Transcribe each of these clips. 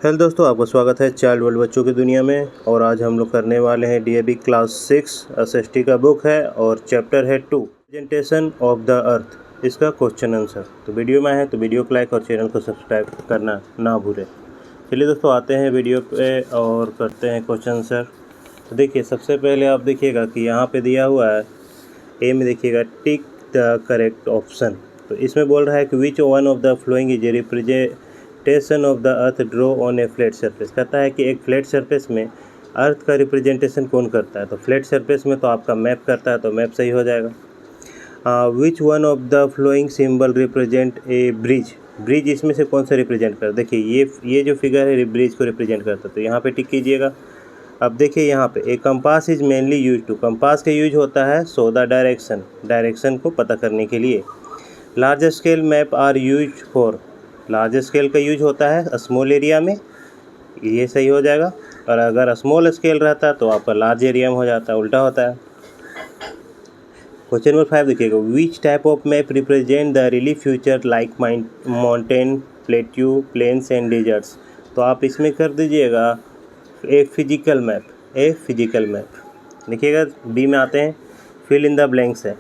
Hello दोस्तों, आपका स्वागत है चाइल्ड वर्ल्ड बच्चों की दुनिया में। और आज हम लोग करने वाले हैं डीएवी क्लास 6 एसएसटी का बुक है और चैप्टर है 2 प्रेजेंटेशन ऑफ द अर्थ, इसका क्वेश्चन आंसर। तो वीडियो में है तो वीडियो को लाइक और चैनल को सब्सक्राइब करना ना भूलें। चलिए दोस्तों, आते हैं वीडियो पे और करते हैं क्वेश्चन आंसर। तो देखिए, सबसे पहले आप देखिएगा कि यहाँ पे दिया हुआ है ए में, देखिएगा टिक द करेक्ट ऑप्शन। तो इसमें बोल रहा है कि which one of the following is representation of the earth draw on A flat surface. कहता है कि एक फ्लैट सरफेस में अर्थ का रिप्रेजेंटेशन कौन करता है। तो फ्लैट सरफेस में तो आपका मैप करता है, तो मैप सही हो जाएगा। Which one of the flowing symbol represent a bridge. Bridge इसमें से कौन सा रिप्रेजेंट कर, देखिए ये जो फिगर है ब्रिज को रिप्रेजेंट करता है, तो यहाँ पे टिक कीजिएगा। अब देखिए यहाँ पे a compass is mainly use to, compass का यूज होता है सो द डायरेक्शन, डायरेक्शन को पता करने के लिए। Large scale map are use for, large scale का यूज होता है स्मॉल एरिया में, ये सही हो जाएगा। और अगर स्मॉल स्केल रहता है तो आपका लार्ज एरिया में हो जाता है, उल्टा होता है। क्वेश्चन नंबर 5 देखिएगा, which type of map represent the relief feature like mountain, plateau, plains and deserts. तो आप इसमें कर दीजिएगा a physical map, a physical map. देखिएगा बी में आते हैं फिल इन द ब्लैंक्स है।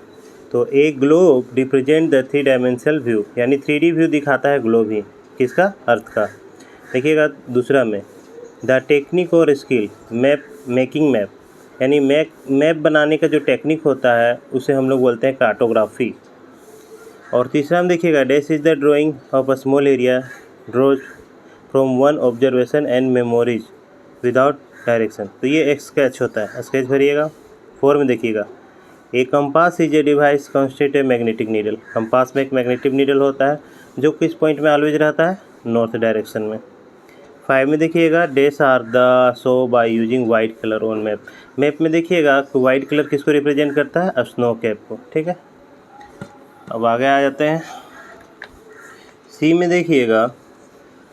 तो a globe represent the 3 dimensional view, यानी 3D व्यू दिखाता है ग्लोब ही, किसका, अर्थ का। देखिएगा दूसरा में द टेक्निक और स्किल मैप मेकिंग मैप, यानी मैप बनाने का जो टेक्निक होता है उसे हम लोग बोलते हैं कार्टोग्राफी। और तीसरा में देखिएगा dash is the drawing of a small area draws from one observation and memories without direction. तो ये एक स्केच होता है, स्केच भरिएगा। 4 में देखिएगा a compass is a device constant a magnetic needle, compass में एक मैग्नेटिक नीडल होता है जो किस पॉइंट में ऑलवेज रहता है, नॉर्थ डायरेक्शन में। 5 में देखिएगा dash are the show by using white colour on map, map में देखिएगा वाइट कलर किसको रिप्रेजेंट करता है, स्नो कैप को, ठीक है। अब आगे आ जाते हैं सी में देखिएगा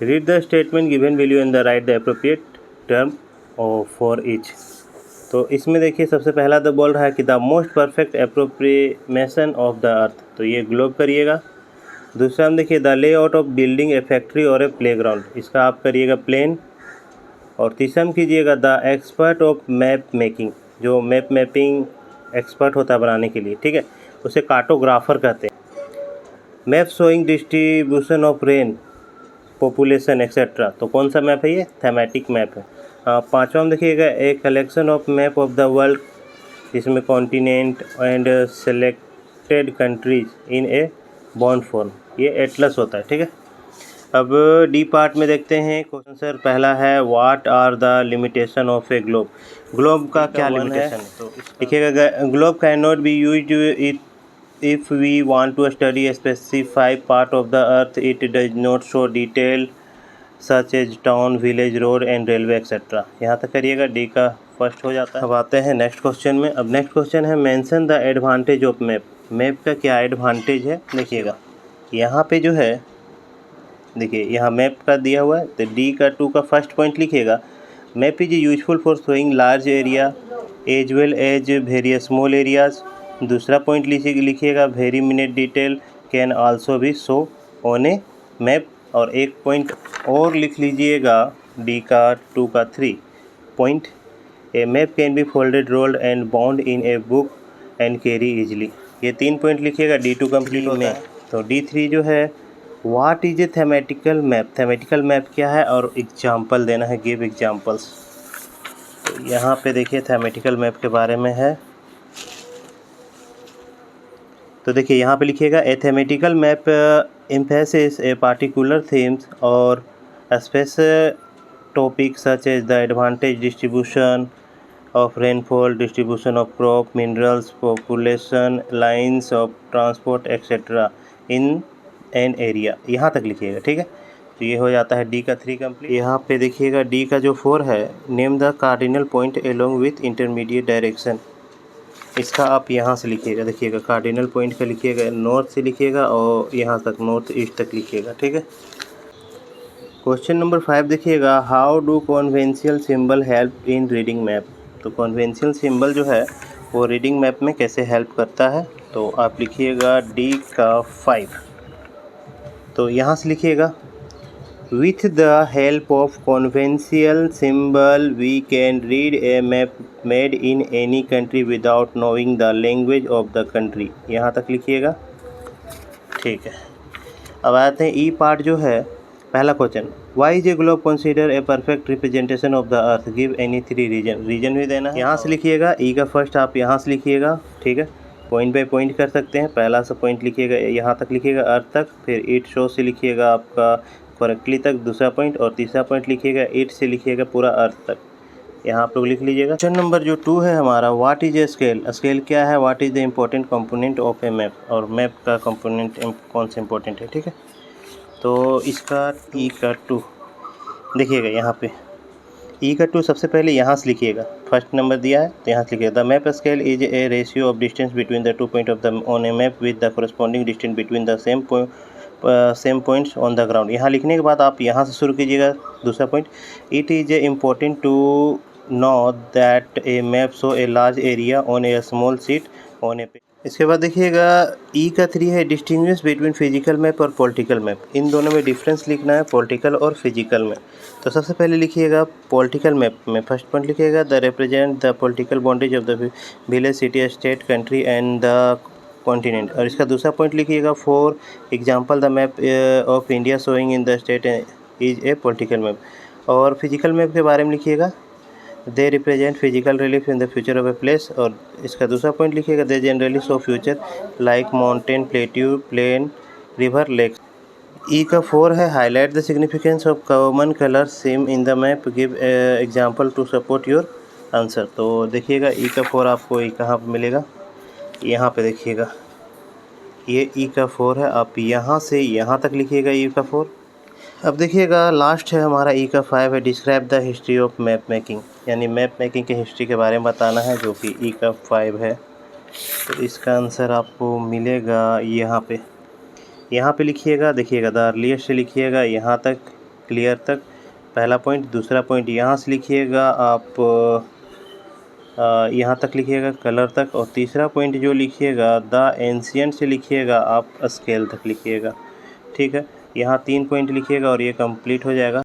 read the statement given value and the right the appropriate term for each. तो इसमें देखिए सबसे पहला तो बोल रहा है कि the most perfect appropriation of the अर्थ, तो ये ग्लोब करिएगा। दूसरा में देखिए the layout of building A factory और ए प्लेग्राउंड, इसका आप करिएगा प्लेन। और तीसरा में कीजिएगा the expert of map making, जो मैप मैपिंग एक्सपर्ट होता है बनाने के लिए, ठीक है, उसे कार्टोग्राफर कहते हैं। Map showing distribution of rain, population etcetera, तो कौन सा मैप है, ये थीमेटिक मैप है। 5वां में देखिएगा a collection of map of the world, इसमें continent and selected countries in a bond form, ये एटलस होता है, ठीक है। अब डी पार्ट में देखते हैं क्वेश्चन सर। पहला है what are the limitation of a globe, globe का क्या लिमिटेशन है। तो देखिएगा globe can not be used if we want to study a specified part of the earth, it does not show detail such as town, village, road and railway etc. यहाँ तक करिएगा, D का first हो जाता है। अब आते हैं नेक्स्ट क्वेश्चन में। अब नेक्स्ट क्वेश्चन है mention the advantage of map, map का क्या एडवांटेज है। देखिएगा यहाँ पे जो है, देखिए यहाँ मैप का दिया हुआ है, तो डी का 2 का फर्स्ट पॉइंट लिखिएगा map is useful for showing large area as well as very small areas. दूसरा पॉइंट लिखिएगा very minute detail can also be show on a map. और एक पॉइंट और लिख लीजिएगा डी का 2 का 3 point, A map can be folded, rolled and bound in a book and carry easily. ये 3 पॉइंट लिखिएगा, डी2 कंप्लीट होता है। तो डी3 जो है what is a thematical map, thematical map क्या है और एग्जाम्पल देना है, गिव एग्जाम्पल्स। तो यहाँ पे देखिए थीमेटिकल मैप के बारे में है। तो देखिए यहाँ पे लिखिएगा a thematical map emphasis a particular themes और space topic such as the advantage distribution of rainfall, distribution of crop, minerals, population, lines of transport etcetera in an area. यहाँ तक लिखिएगा, ठीक है। तो ये हो जाता है डी का 3 कंप्लीट। यहाँ पे देखिएगा डी का जो 4 है name the cardinal point along with intermediate direction, इसका आप यहाँ से लिखिएगा। देखिएगा कार्डिनल पॉइंट का लिखिएगा नॉर्थ से लिखिएगा और यहाँ तक नॉर्थ ईस्ट तक लिखिएगा, ठीक है। क्वेश्चन नंबर 5 देखिएगा how do conventional symbol help in reading map. तो कॉन्वेंशियल सिंबल जो है वो रीडिंग मैप में कैसे हेल्प करता है, तो आप लिखिएगा डी का 5। तो यहाँ से लिखिएगा With the help of conventional symbol, we can read a map made in any country without knowing the language of the country। यहाँ तक लिखिएगा, ठीक है। अब आते हैं ई पार्ट जो है। पहला question, why is a globe consider a perfect representation of the earth, give any 3 reason. Reason भी देना है, यहाँ से लिखिएगा। ई का फर्स्ट आप यहाँ से लिखिएगा, ठीक है। पॉइंट बाय पॉइंट कर सकते हैं। पहला सा पॉइंट लिखिएगा, यहाँ तक लिखिएगा अर्थ तक, फिर इट शो से लिखिएगा आपका करेक्टली तक दूसरा पॉइंट, और तीसरा पॉइंट लिखिएगा इट से लिखिएगा पूरा अर्थ तक। यहाँ आप लोग लिख लीजिएगा। क्वेश्चन नंबर जो 2 है हमारा, what is a scale. Scale क्या है, what is the important component of A map, और मैप का कंपोनेंट कौन सा इंपॉर्टेंट है, ठीक है। तो इसका ई का 2 देखिएगा यहाँ पे। ई का 2 सबसे पहले यहाँ से लिखिएगा, फर्स्ट नंबर दिया है तो यहाँ से लिखिएगा। The map scale is a ratio of distance between the 2 point of the on a map with the corresponding distance between the same points on the ground. यहाँ लिखने के बाद आप यहाँ से शुरू कीजिएगा दूसरा point. It is a important to know that a map show a large area on a small sheet on a. इसके बाद देखिएगा ई का 3 है, डिस्टिंग्विश बिटवीन फिजिकल मैप और पॉलिटिकल मैप। इन दोनों में डिफरेंस लिखना है, पॉलिटिकल और फिजिकल में। तो सबसे पहले लिखिएगा पॉलिटिकल मैप में फर्स्ट पॉइंट लिखिएगा, the represent the political boundaries of the village, city, state, country and the continent. और इसका दूसरा पॉइंट लिखिएगा, for example the map of India showing in the state is a political map. और physical map के बारे में लिखिएगा, they represent physical relief in the future of a place. और इसका दूसरा पॉइंट लिखिएगा, they generally show future like mountain, plateau, plain, river, lake. E का 4 है, highlight the significance of common colour same in the map, give example to support your answer. तो देखिएगा E का 4 आपको कहाँ पर मिलेगा, यहाँ पे देखिएगा, ये ई का 4 है। आप यहाँ से यहाँ तक लिखिएगा ई का 4। अब देखिएगा लास्ट है हमारा ई का 5 है, describe the history of map making, यानी मैप मेकिंग की हिस्ट्री के बारे में बताना है, जो कि ई का 5 है। तो इसका आंसर आपको मिलेगा यहाँ पे लिखिएगा। देखिएगा द अर्लीस्ट से लिखिएगा यहाँ तक, क्लियर तक, पहला पॉइंट। दूसरा पॉइंट यहाँ से लिखिएगा आप यहाँ तक लिखिएगा, कलर तक। और तीसरा पॉइंट जो लिखिएगा द एंशिएंट से लिखिएगा आप स्केल तक लिखिएगा, ठीक है। यहाँ 3 पॉइंट लिखिएगा और ये कंप्लीट हो जाएगा।